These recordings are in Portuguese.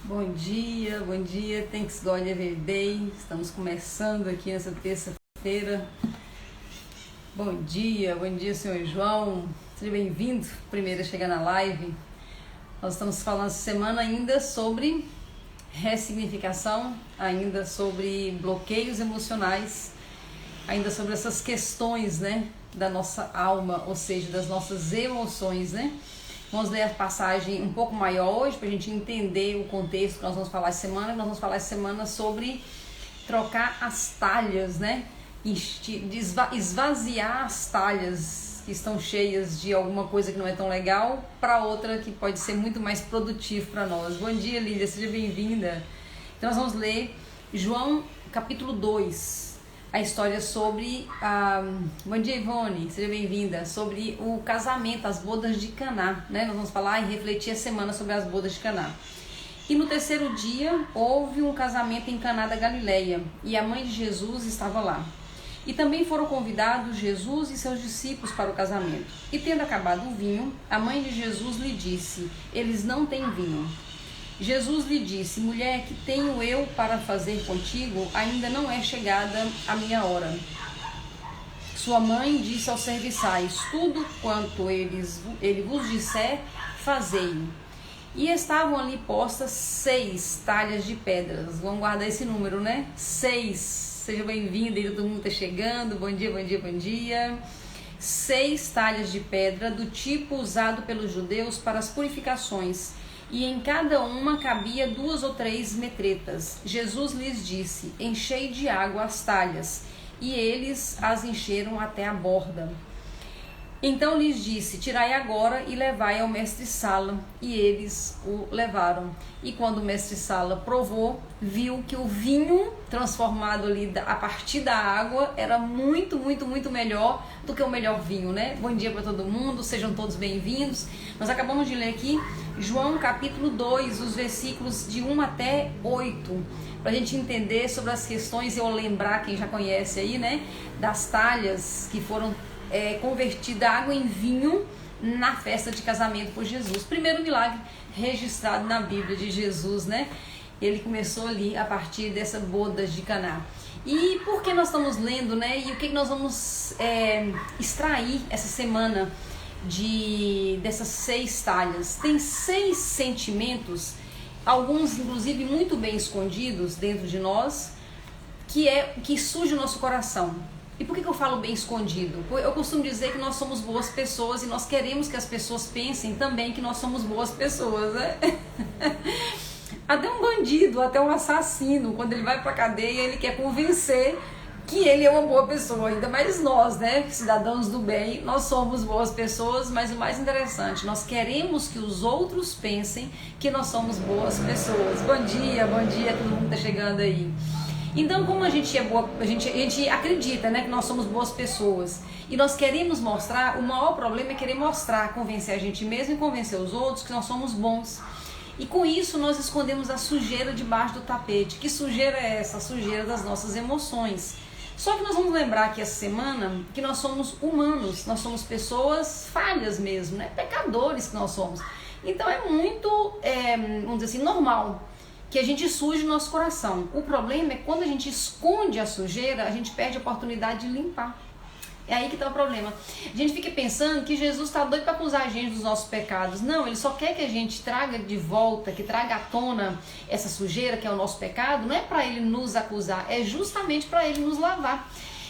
Bom dia, thanks God every day. Estamos começando aqui nessa terça-feira. Bom dia, senhor João. Seja bem-vindo, primeiro a chegar na live. Nós estamos falando essa semana ainda sobre ressignificação, ainda sobre bloqueios emocionais, ainda sobre essas questões, da nossa alma, ou seja, das nossas emoções, Vamos ler a passagem um pouco maior hoje para a gente entender o contexto que nós vamos falar essa semana. Nós vamos falar essa semana sobre trocar as talhas, esvaziar as talhas que estão cheias de alguma coisa que não é tão legal para outra que pode ser muito mais produtivo para nós. Bom dia, Lídia, seja bem-vinda. Então nós vamos ler João capítulo 2. A história sobre, bom dia Ivone, seja bem-vinda, sobre o casamento, as bodas de Caná, Nós vamos falar e refletir a semana sobre as bodas de Caná. E no terceiro dia houve um casamento em Caná da Galileia e a mãe de Jesus estava lá. E também foram convidados Jesus e seus discípulos para o casamento. E tendo acabado o vinho, a mãe de Jesus lhe disse: eles não têm vinho. Jesus lhe disse: mulher, que tenho eu para fazer contigo? Ainda não é chegada a minha hora. Sua mãe disse aos serviçais: tudo quanto ele vos disser, fazei-o. E estavam ali postas 6 talhas de pedras. Vamos guardar esse número, 6. Seja bem-vindo, todo mundo está chegando. Bom dia, bom dia, bom dia. 6 talhas de pedra do tipo usado pelos judeus para as purificações. E em cada uma cabia 2 ou 3 metretas. Jesus lhes disse: enchei de água as talhas. E eles as encheram até a borda. Então lhes disse: tirai agora e levai ao mestre-sala. E eles o levaram. E quando o mestre-sala provou, viu que o vinho transformado ali a partir da água era muito, muito, muito melhor do que o melhor vinho, Bom dia para todo mundo, sejam todos bem-vindos. Nós acabamos de ler aqui João capítulo 2, os versículos de 1 até 8, para a gente entender sobre as questões, eu lembrar, quem já conhece aí, das talhas que foram convertida água em vinho na festa de casamento por Jesus. Primeiro milagre registrado na Bíblia de Jesus, Ele começou ali a partir dessa boda de Caná. E por que nós estamos lendo, E o que nós vamos extrair essa semana dessas 6 talhas? Tem 6 sentimentos, alguns inclusive muito bem escondidos dentro de nós, que surge no nosso coração. E por que eu falo bem escondido? Eu costumo dizer que nós somos boas pessoas e nós queremos que as pessoas pensem também que nós somos boas pessoas, Até um bandido, até um assassino, quando ele vai pra cadeia, ele quer convencer que ele é uma boa pessoa. Ainda mais nós, cidadãos do bem, nós somos boas pessoas, mas o mais interessante, nós queremos que os outros pensem que nós somos boas pessoas. Bom dia, todo mundo tá chegando aí. Então, como a gente é boa, a gente acredita, que nós somos boas pessoas e nós queremos mostrar, o maior problema é querer mostrar, convencer a gente mesmo e convencer os outros que nós somos bons. E com isso nós escondemos a sujeira debaixo do tapete. Que sujeira é essa? A sujeira das nossas emoções. Só que nós vamos lembrar aqui essa semana que nós somos humanos, nós somos pessoas falhas mesmo, pecadores que nós somos. Então é muito, vamos dizer assim, normal que a gente suje o nosso coração. O problema é quando a gente esconde a sujeira, a gente perde a oportunidade de limpar. É aí que está o problema. A gente fica pensando que Jesus está doido para acusar a gente dos nossos pecados. Não, Ele só quer que a gente traga de volta, que traga à tona essa sujeira que é o nosso pecado. Não é para Ele nos acusar, é justamente para Ele nos lavar.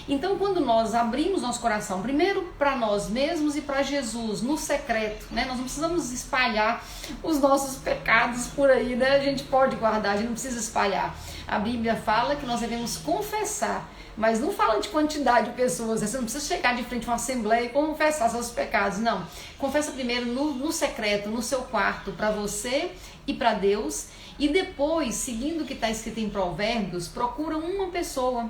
Então, quando nós abrimos nosso coração, primeiro para nós mesmos e para Jesus, no secreto, nós não precisamos espalhar os nossos pecados por aí, A gente pode guardar, a gente não precisa espalhar. A Bíblia fala que nós devemos confessar, mas não fala de quantidade de pessoas, você não precisa chegar de frente a uma assembleia e confessar seus pecados, não. Confessa primeiro no secreto, no seu quarto, para você e para Deus, e depois, seguindo o que está escrito em Provérbios, procura uma pessoa,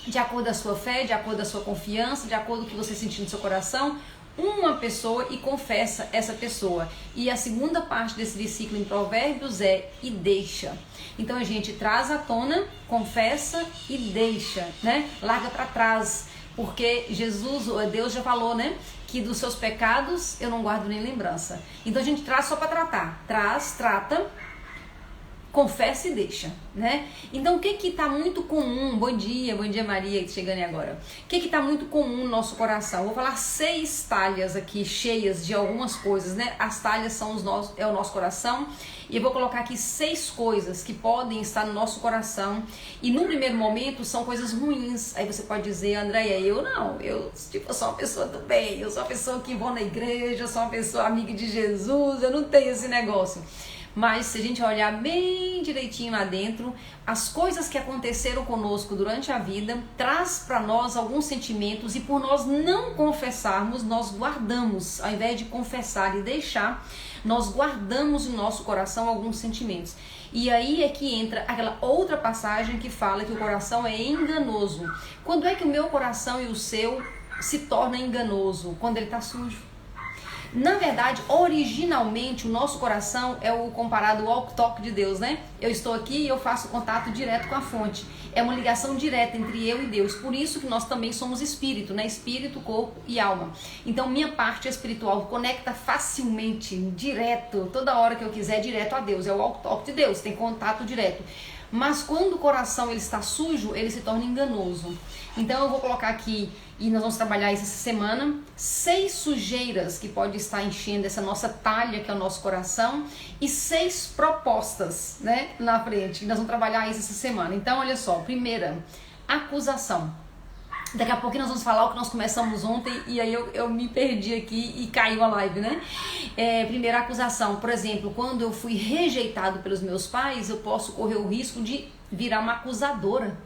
de acordo com a sua fé, de acordo com a sua confiança, de acordo com o que você sentir no seu coração, uma pessoa e confessa essa pessoa. E a segunda parte desse versículo em Provérbios é e deixa. Então a gente traz à tona, confessa e deixa, Larga para trás, porque Deus já falou, que dos seus pecados eu não guardo nem lembrança. Então a gente traz só para tratar, trata, confessa e deixa, né? Então o que tá muito comum? Bom dia Maria, chegando aí agora. O que tá muito comum no nosso coração? Eu vou falar 6 talhas aqui cheias de algumas coisas, né? As talhas são o nosso coração, e eu vou colocar aqui 6 coisas que podem estar no nosso coração, e no primeiro momento são coisas ruins. Aí você pode dizer: Andréia, eu sou uma pessoa do bem, eu sou uma pessoa que vou na igreja, eu sou uma pessoa amiga de Jesus, eu não tenho esse negócio. Mas se a gente olhar bem direitinho lá dentro, as coisas que aconteceram conosco durante a vida traz para nós alguns sentimentos, e por nós não confessarmos, nós guardamos. Ao invés de confessar e deixar, nós guardamos no nosso coração alguns sentimentos. E aí é que entra aquela outra passagem que fala que o coração é enganoso. Quando é que o meu coração e o seu se torna enganoso? Quando ele está sujo. Na verdade, originalmente, o nosso coração é o comparado ao walk-talk de Deus, né? Eu estou aqui e eu faço contato direto com a fonte. É uma ligação direta entre eu e Deus. Por isso que nós também somos espírito, né? Espírito, corpo e alma. Então, minha parte espiritual conecta facilmente, direto, toda hora que eu quiser, direto a Deus. É o walk-talk de Deus, tem contato direto. Mas quando o coração ele está sujo, ele se torna enganoso. Então eu vou colocar aqui, e nós vamos trabalhar isso essa semana, 6 sujeiras que pode estar enchendo essa nossa talha, que é o nosso coração, e 6 propostas, né, na frente. E nós vamos trabalhar isso essa semana. Então olha só, primeira, acusação. Daqui a pouquinho nós vamos falar o que nós começamos ontem, e aí eu me perdi aqui e caiu a live, né? Primeira acusação, por exemplo, quando eu fui rejeitado pelos meus pais, eu posso correr o risco de virar uma acusadora.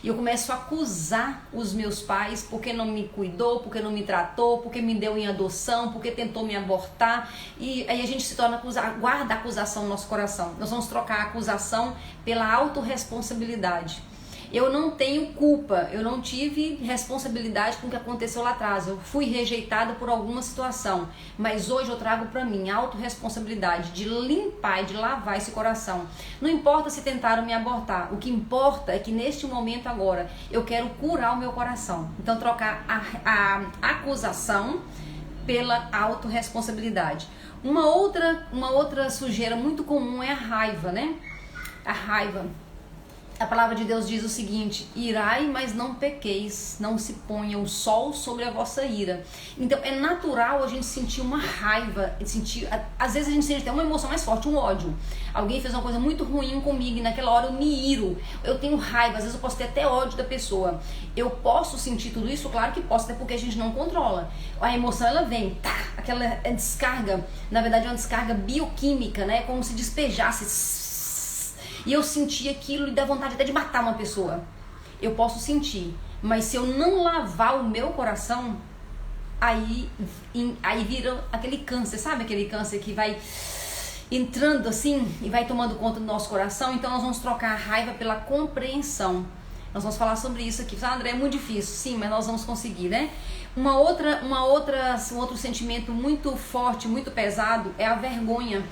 E eu começo a acusar os meus pais porque não me cuidou, porque não me tratou, porque me deu em adoção, porque tentou me abortar. E aí a gente se torna guarda a acusação no nosso coração. Nós vamos trocar a acusação pela autorresponsabilidade. Eu não tenho culpa, eu não tive responsabilidade com o que aconteceu lá atrás. Eu fui rejeitada por alguma situação, mas hoje eu trago para mim a autorresponsabilidade de limpar e de lavar esse coração. Não importa se tentaram me abortar, o que importa é que neste momento agora eu quero curar o meu coração. Então trocar a acusação pela autorresponsabilidade. Uma outra sujeira muito comum é a raiva, né? A raiva. A palavra de Deus diz o seguinte: irai, mas não pequeis, não se ponha o sol sobre a vossa ira. Então é natural a gente sentir uma raiva, às vezes a gente sente até uma emoção mais forte, um ódio. Alguém fez uma coisa muito ruim comigo e naquela hora eu me iro, eu tenho raiva, às vezes eu posso ter até ódio da pessoa. Eu posso sentir tudo isso? Claro que posso, até porque a gente não controla. A emoção ela vem, tá, aquela descarga, na verdade é uma descarga bioquímica, né? Como se despejasse. E eu senti aquilo e dá vontade até de matar uma pessoa. Eu posso sentir, mas se eu não lavar o meu coração, aí vira aquele câncer, sabe? Aquele câncer que vai entrando assim e vai tomando conta do nosso coração. Então nós vamos trocar a raiva pela compreensão. Nós vamos falar sobre isso aqui. André, é muito difícil. Sim, mas nós vamos conseguir, né? Um outro sentimento muito forte, muito pesado é a vergonha.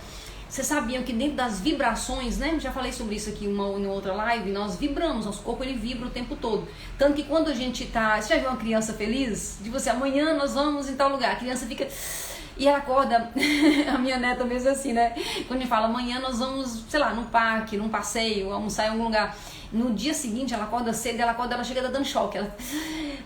Vocês sabiam que dentro das vibrações, né? Já falei sobre isso aqui em outra live. Nós vibramos, nosso corpo ele vibra o tempo todo. Tanto que quando a gente tá... Você já viu uma criança feliz? De você, amanhã nós vamos em tal lugar. A criança fica... E ela acorda, a minha neta mesmo assim, né? Quando a gente fala, amanhã nós vamos, sei lá, num parque, num passeio, almoçar em algum lugar. No dia seguinte ela acorda cedo, ela chega dando choque.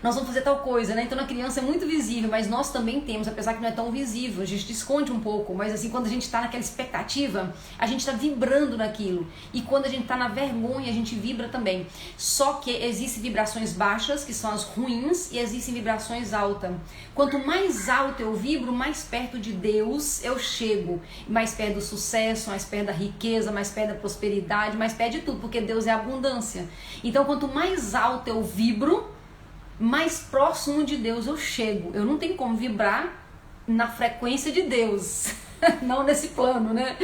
Nós vamos fazer tal coisa, né? Então a criança é muito visível, mas nós também temos, apesar que não é tão visível, a gente esconde um pouco, mas assim, quando a gente tá naquela expectativa, a gente tá vibrando naquilo. E quando a gente tá na vergonha, a gente vibra também. Só que existem vibrações baixas, que são as ruins, e existem vibrações altas. Quanto mais alto eu vibro, mais perto de Deus eu chego. Mais perto do sucesso, mais perto da riqueza, mais perto da prosperidade, mais perto de tudo, porque Deus é abundância. Então, quanto mais alto eu vibro, mais próximo de Deus eu chego. Eu não tenho como vibrar na frequência de Deus, não nesse plano, né?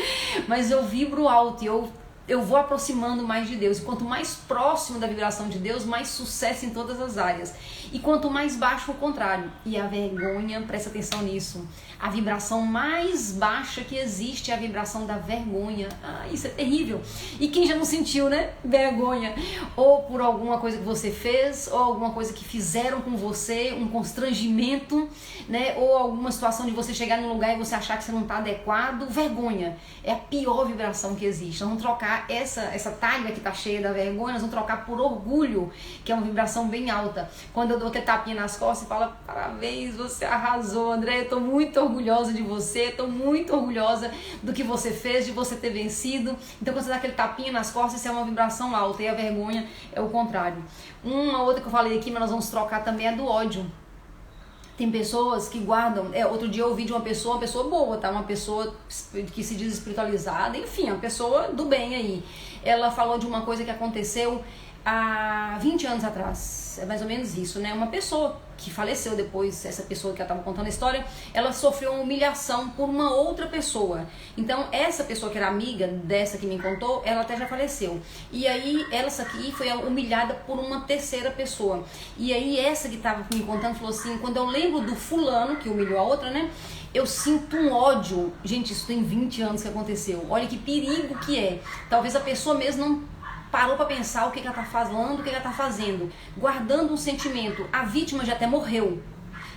Mas eu vibro alto e eu vou aproximando mais de Deus. E quanto mais próximo da vibração de Deus, mais sucesso em todas as áreas. E quanto mais baixo, o contrário. E a vergonha, presta atenção nisso. A vibração mais baixa que existe é a vibração da vergonha. Ah, isso é terrível. E quem já não sentiu, né? Vergonha. Ou por alguma coisa que você fez, ou alguma coisa que fizeram com você, um constrangimento, né? Ou alguma situação de você chegar num lugar e você achar que você não está adequado. Vergonha. É a pior vibração que existe. Nós vamos trocar trocar essa talha que tá cheia da vergonha, nós vamos trocar por orgulho, que é uma vibração bem alta. Quando eu dou aquele tapinha nas costas e falo, parabéns, você arrasou, André, eu tô muito orgulhosa de você, tô muito orgulhosa do que você fez, de você ter vencido. Então quando você dá aquele tapinha nas costas, isso é uma vibração alta, e a vergonha é o contrário. Uma outra que eu falei aqui, mas nós vamos trocar também, é do ódio. Tem pessoas que guardam, outro dia eu ouvi de uma pessoa boa, tá? Uma pessoa que se diz espiritualizada, enfim, uma pessoa do bem aí. Ela falou de uma coisa que aconteceu há 20 anos atrás, é mais ou menos isso, né? Uma pessoa que faleceu depois, essa pessoa que ela estava contando a história, ela sofreu uma humilhação por uma outra pessoa. Então, essa pessoa que era amiga dessa que me contou, ela até já faleceu. E aí, essa aqui foi humilhada por uma terceira pessoa. E aí, essa que estava me contando falou assim, quando eu lembro do fulano que humilhou a outra, né? Eu sinto um ódio. Gente, isso tem 20 anos que aconteceu. Olha que perigo que é. Talvez a pessoa mesmo não parou para pensar o que ela tá falando, o que ela tá fazendo, guardando um sentimento. A vítima já até morreu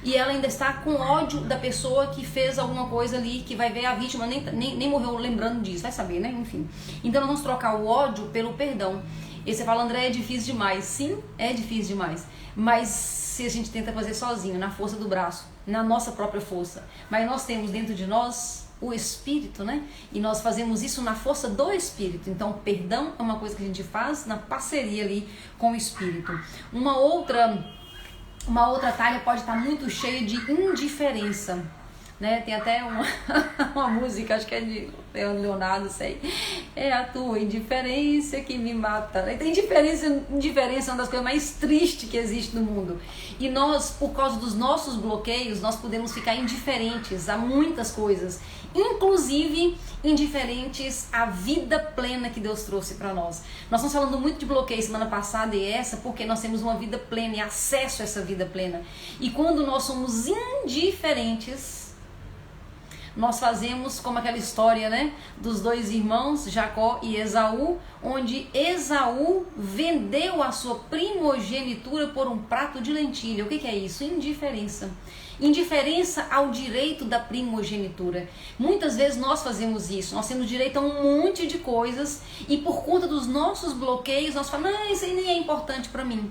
e ela ainda está com ódio da pessoa que fez alguma coisa ali, que vai ver a vítima nem morreu lembrando disso, vai saber, né? Enfim. Então nós vamos trocar o ódio pelo perdão. E você fala, André, é difícil demais. Sim, é difícil demais. Mas se a gente tenta fazer sozinho, na força do braço, na nossa própria força, mas nós temos dentro de nós o Espírito, né? E nós fazemos isso na força do Espírito. Então, perdão é uma coisa que a gente faz na parceria ali com o Espírito. Uma outra talha pode estar muito cheia de indiferença, né? Tem até uma música, acho que é de Leonardo, sei. É a tua indiferença que me mata. Tem indiferença é uma das coisas mais tristes que existe no mundo. E nós, por causa dos nossos bloqueios, nós podemos ficar indiferentes a muitas coisas, inclusive indiferentes à vida plena que Deus trouxe para nós. Nós estamos falando muito de bloqueio semana passada e essa porque nós temos uma vida plena e acesso a essa vida plena. E quando nós somos indiferentes, nós fazemos como aquela história, né, dos dois irmãos, Jacó e Esaú, onde Esaú vendeu a sua primogenitura por um prato de lentilha. O que é isso? Indiferença. Indiferença ao direito da primogenitura. Muitas vezes nós fazemos isso, nós temos direito a um monte de coisas e por conta dos nossos bloqueios nós falamos, não, isso aí nem é importante para mim.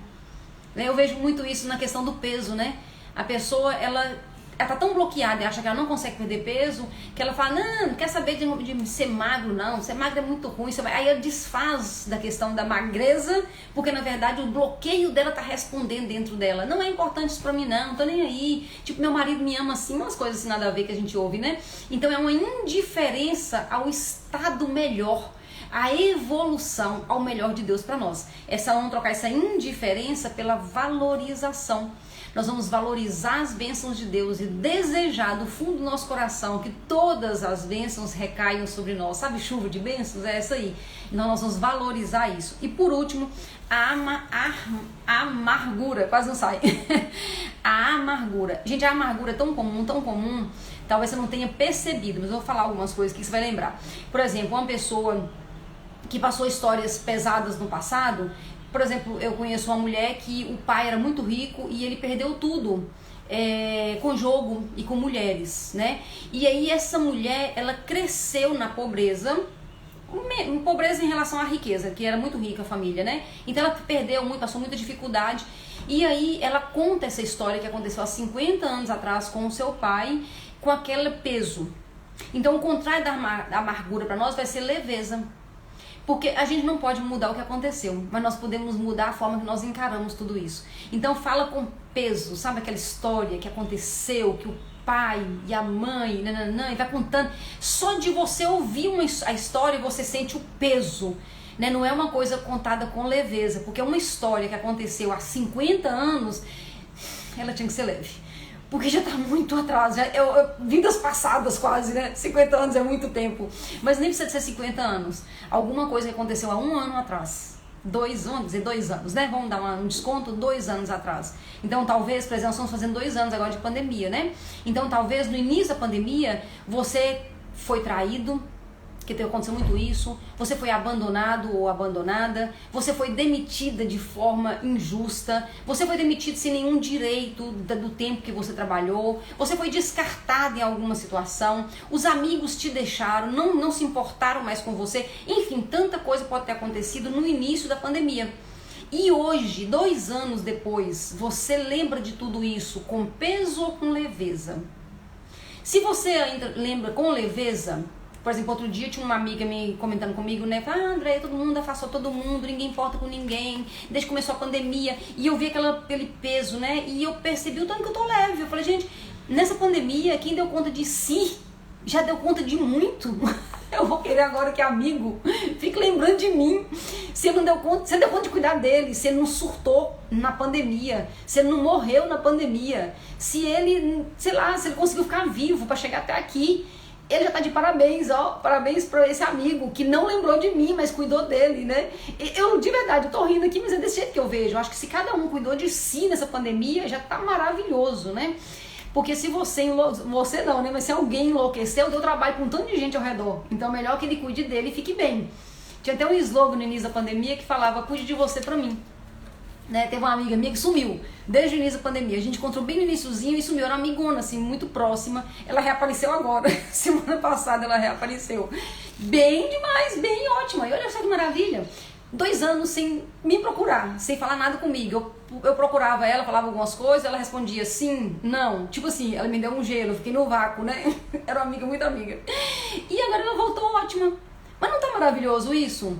Eu vejo muito isso na questão do peso, né? A pessoa, ela tá tão bloqueada e acha que ela não consegue perder peso, que ela fala, não quer saber de ser magro, não, ser magro é muito ruim. Aí ela desfaz da questão da magreza, porque na verdade o bloqueio dela tá respondendo dentro dela. Não é importante isso pra mim, não tô nem aí. Tipo, meu marido me ama assim, umas coisas assim nada a ver que a gente ouve, né? Então é uma indiferença ao estado melhor, a evolução ao melhor de Deus para nós. Vamos trocar essa indiferença pela valorização. Nós vamos valorizar as bênçãos de Deus e desejar do fundo do nosso coração que todas as bênçãos recaiam sobre nós. Sabe, chuva de bênçãos? É essa aí. Então nós vamos valorizar isso. E por último, a amargura. Quase não sai. A amargura. Gente, a amargura é tão comum, talvez você não tenha percebido, mas eu vou falar algumas coisas que você vai lembrar. Por exemplo, uma pessoa que passou histórias pesadas no passado. Por exemplo, eu conheço uma mulher que o pai era muito rico e ele perdeu tudo com jogo e com mulheres, né? E aí essa mulher, ela cresceu na pobreza em relação à riqueza, que era muito rica a família, né? Então ela perdeu muito, passou muita dificuldade. E aí ela conta essa história que aconteceu há 50 anos atrás com o seu pai, com aquele peso. Então o contrário da amargura para nós vai ser leveza. Porque a gente não pode mudar o que aconteceu, mas nós podemos mudar a forma que nós encaramos tudo isso. Então fala com peso, sabe aquela história que aconteceu, que o pai e a mãe, e vai contando. Só de você ouvir a história você sente o peso, né? Não é uma coisa contada com leveza, porque uma história que aconteceu há 50 anos, ela tinha que ser leve. Porque já tá muito atrás, vidas passadas quase, né? 50 anos é muito tempo. Mas nem precisa de ser 50 anos. Alguma coisa que aconteceu há 1 ano atrás. Vamos dizer 2 anos, né? Vamos dar um desconto 2 anos atrás. Então talvez, por exemplo, nós estamos fazendo 2 anos agora de pandemia, né? Então talvez no início da pandemia você foi traído, que aconteceu muito isso, você foi abandonado ou abandonada, você foi demitida de forma injusta, você foi demitido sem nenhum direito do tempo que você trabalhou, você foi descartado em alguma situação, os amigos te deixaram, não se importaram mais com você, enfim, tanta coisa pode ter acontecido no início da pandemia. E hoje, 2 anos depois, você lembra de tudo isso com peso ou com leveza? Se você ainda lembra com leveza, por exemplo, outro dia tinha uma amiga me comentando comigo, né? André, todo mundo afastou todo mundo, ninguém importa com ninguém, desde que começou a pandemia. E eu vi aquele peso, né? E eu percebi o tanto que eu tô leve. Eu falei, gente, nessa pandemia, quem deu conta de si, já deu conta de muito. Eu vou querer agora que amigo fique lembrando de mim. Você não deu conta, você deu conta de cuidar dele, você não surtou na pandemia, você não morreu na pandemia. Se ele, sei lá, se ele conseguiu ficar vivo para chegar até aqui, ele já tá de parabéns, ó, parabéns pra esse amigo que não lembrou de mim, mas cuidou dele, né? Eu, de verdade, eu tô rindo aqui, mas é desse jeito que eu vejo. Eu acho que se cada um cuidou de si nessa pandemia, já tá maravilhoso, né? Porque se você não, né? Mas se alguém enlouqueceu, deu trabalho com um tanto de gente ao redor. Então, melhor que ele cuide dele e fique bem. Tinha até um slogan no início da pandemia que falava, cuide de você pra mim. Né? Teve uma amiga minha que sumiu desde o início da pandemia. A gente encontrou bem no iniciozinho e sumiu. Era uma amigona, assim, muito próxima. Ela reapareceu agora. Semana passada ela reapareceu. Bem demais, bem ótima. E olha só que maravilha. 2 anos sem me procurar, sem falar nada comigo. Eu procurava ela, falava algumas coisas, ela respondia sim, não. Tipo assim, ela me deu um gelo, eu fiquei no vácuo, né? Era uma amiga, muito amiga. E agora ela voltou ótima. Mas não tá maravilhoso isso?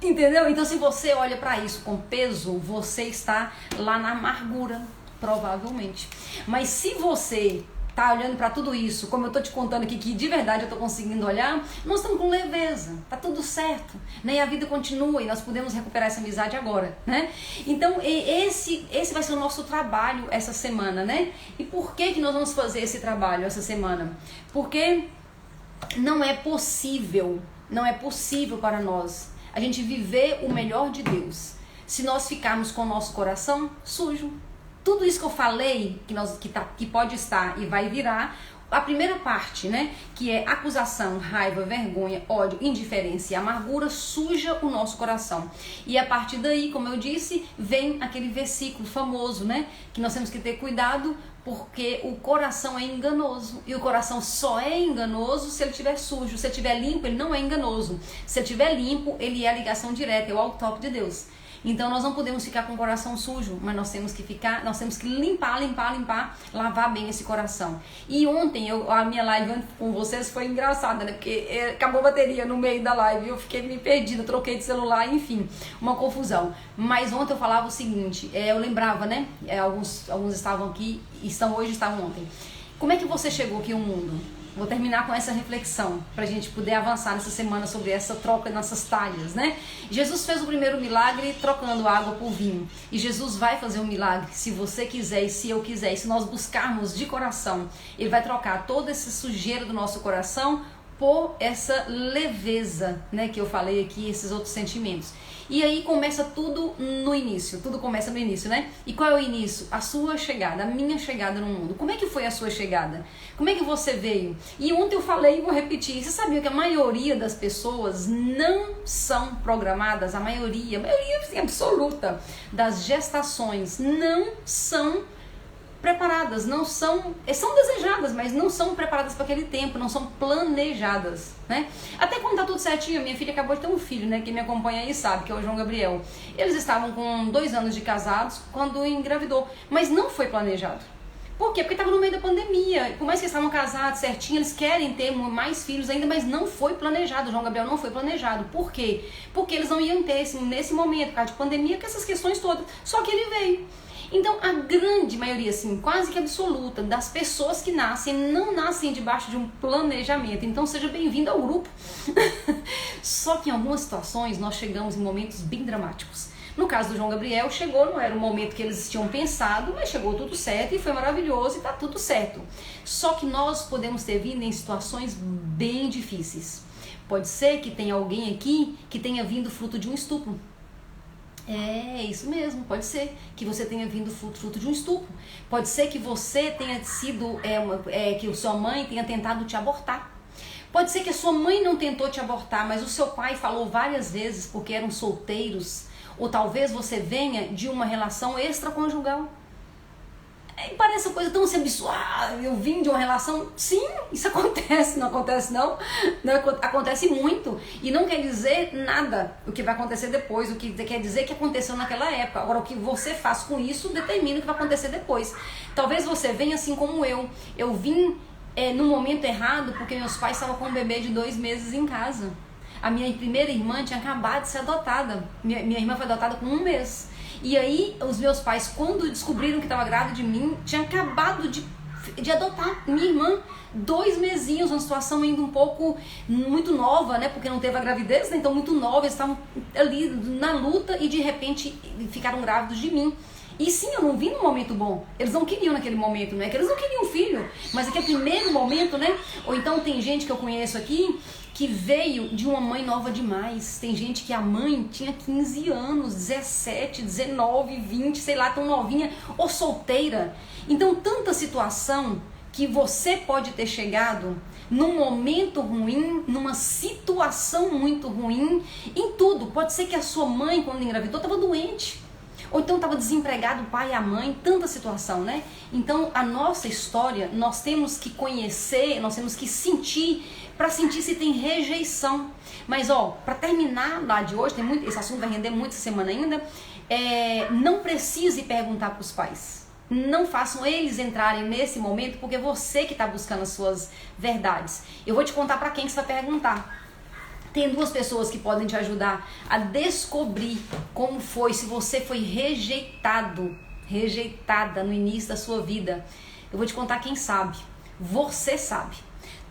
Entendeu? Então, se você olha pra isso com peso, você está lá na amargura, provavelmente. Mas se você tá olhando pra tudo isso, como eu tô te contando aqui, que de verdade eu tô conseguindo olhar, nós estamos com leveza, tá tudo certo, né? E a vida continua e nós podemos recuperar essa amizade agora, né? Então, esse vai ser o nosso trabalho essa semana, né? E por que nós vamos fazer esse trabalho essa semana? Porque não é possível para nós a gente viver o melhor de Deus se nós ficarmos com o nosso coração sujo. Tudo isso que eu falei, que pode estar e vai virar, a primeira parte, né, que é acusação, raiva, vergonha, ódio, indiferença e amargura, suja o nosso coração. E a partir daí, como eu disse, vem aquele versículo famoso, né, que nós temos que ter cuidado, porque o coração é enganoso. E o coração só é enganoso se ele estiver sujo. Se ele estiver limpo, ele não é enganoso. Se ele estiver limpo, ele é a ligação direta, é o autópico de Deus. Então nós não podemos ficar com o coração sujo, mas nós temos que limpar, lavar bem esse coração. E ontem, a minha live com vocês foi engraçada, né? Porque acabou a bateria no meio da live, eu fiquei me perdida, troquei de celular, enfim, uma confusão. Mas ontem eu falava o seguinte, eu lembrava, né? Alguns estavam aqui, hoje estavam ontem. Como é que você chegou aqui ao mundo? Vou terminar com essa reflexão, pra gente poder avançar nessa semana sobre essa troca nessas talhas, né? Jesus fez o primeiro milagre trocando água por vinho. E Jesus vai fazer um milagre, se você quiser e se eu quiser. E se nós buscarmos de coração, Ele vai trocar toda essa sujeira do nosso coração por essa leveza, né? Que eu falei aqui, esses outros sentimentos. E aí começa tudo no início, né? E qual é o início? A sua chegada, a minha chegada no mundo. Como é que foi a sua chegada? Como é que você veio? E ontem eu falei e vou repetir. Você sabia que a maioria das pessoas não são programadas? A maioria assim, absoluta das gestações não são preparadas, são desejadas, mas não são preparadas para aquele tempo, não são planejadas, né? Até quando tá tudo certinho, minha filha acabou de ter um filho, né? Quem me acompanha aí sabe, que é o João Gabriel. Eles estavam com 2 anos de casados quando engravidou, mas não foi planejado. Por quê? Porque estava no meio da pandemia. Por mais que eles estavam casados certinho, eles querem ter mais filhos ainda, mas não foi planejado. O João Gabriel não foi planejado. Por quê? Porque eles não iam ter nesse momento, por causa de pandemia, com essas questões todas. Só que ele veio. Então, a grande maioria, assim, quase que absoluta, das pessoas que nascem, não nascem debaixo de um planejamento. Então, seja bem-vindo ao grupo. Só que em algumas situações, nós chegamos em momentos bem dramáticos. No caso do João Gabriel, chegou, não era o momento que eles tinham pensado, mas chegou tudo certo e foi maravilhoso e tá tudo certo. Só que nós podemos ter vindo em situações bem difíceis. Pode ser que tenha alguém aqui que tenha vindo fruto de um estupro. É, isso mesmo, pode ser que você tenha vindo fruto de um estupro. Pode ser que você tenha sido, que sua mãe tenha tentado te abortar. Pode ser que a sua mãe não tentou te abortar, mas o seu pai falou várias vezes porque eram solteiros. Ou talvez você venha de uma relação extraconjugal. Parece uma coisa tão absurda. Eu vim de uma relação. Sim, isso acontece. Não acontece não. Acontece muito. E não quer dizer nada o que vai acontecer depois. O que quer dizer que aconteceu naquela época. Agora, o que você faz com isso determina o que vai acontecer depois. Talvez você venha assim como eu. Eu vim no momento errado porque meus pais estavam com um bebê de 2 meses em casa. A minha primeira irmã tinha acabado de ser adotada. Minha irmã foi adotada com 1 mês. E aí, os meus pais, quando descobriram que estava grávida de mim, tinham acabado de adotar minha irmã. 2 mesinhos, uma situação ainda um pouco muito nova, né? Porque não teve a gravidez, né? Então muito nova, eles estavam ali na luta e de repente ficaram grávidos de mim. E sim, eu não vim num momento bom. Eles não queriam naquele momento, não é que eles não queriam filho, mas aquele primeiro momento, né? Ou então tem gente que eu conheço aqui que veio de uma mãe nova demais. Tem gente que a mãe tinha 15 anos, 17, 19, 20, sei lá, tão novinha, ou solteira. Então, tanta situação que você pode ter chegado num momento ruim, numa situação muito ruim, em tudo. Pode ser que a sua mãe, quando engravidou, estava doente. Ou então estava desempregado o pai e a mãe, tanta situação, né? Então, a nossa história, nós temos que conhecer, nós temos que sentir, para sentir se tem rejeição. Mas, para terminar lá de hoje, esse assunto vai render muito essa semana ainda, não precise perguntar para os pais. Não façam eles entrarem nesse momento, porque é você que está buscando as suas verdades. Eu vou te contar para quem que você vai perguntar. Tem 2 pessoas que podem te ajudar a descobrir como foi, se você foi rejeitada no início da sua vida. Eu vou te contar quem sabe. Você sabe.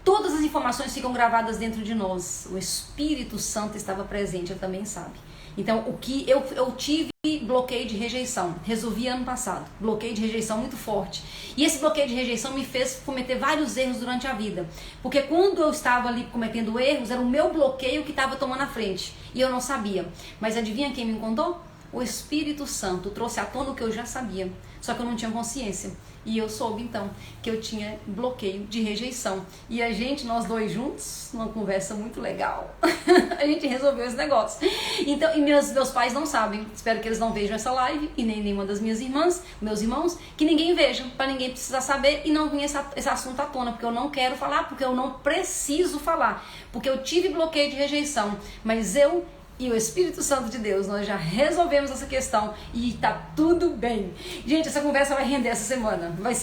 Todas as informações ficam gravadas dentro de nós. O Espírito Santo estava presente, ele também sabe. Então, o que eu tive bloqueio de rejeição, resolvi ano passado, bloqueio de rejeição muito forte. E esse bloqueio de rejeição me fez cometer vários erros durante a vida. Porque quando eu estava ali cometendo erros, era o meu bloqueio que estava tomando a frente. E eu não sabia. Mas adivinha quem me contou? O Espírito Santo trouxe à tona o que eu já sabia. Só que eu não tinha consciência. E eu soube então que eu tinha bloqueio de rejeição. E nós 2 juntos, numa conversa muito legal, a gente resolveu esse negócio. Então, e meus pais não sabem. Espero que eles não vejam essa live, e nem nenhuma das minhas irmãs, meus irmãos, que ninguém veja, para ninguém precisar saber e não vir esse assunto à tona, porque eu não quero falar, porque eu não preciso falar, porque eu tive bloqueio de rejeição, mas eu e o Espírito Santo de Deus, nós já resolvemos essa questão e tá tudo bem. Gente, essa conversa vai render essa semana. Vai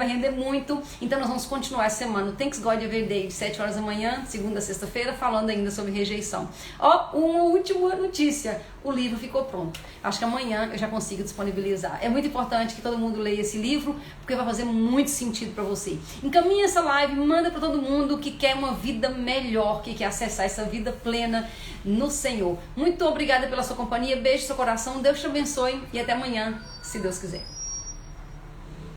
render muito. Então nós vamos continuar essa semana. O Thanks God Every Day, de 7 horas da manhã, segunda a sexta-feira, falando ainda sobre rejeição. Uma última notícia. O livro ficou pronto. Acho que amanhã eu já consigo disponibilizar. É muito importante que todo mundo leia esse livro, porque vai fazer muito sentido para você. Encaminha essa live, manda para todo mundo que quer uma vida melhor, que quer acessar essa vida plena no Senhor. Muito obrigada pela sua companhia. Beijo no seu coração. Deus te abençoe e até amanhã, se Deus quiser.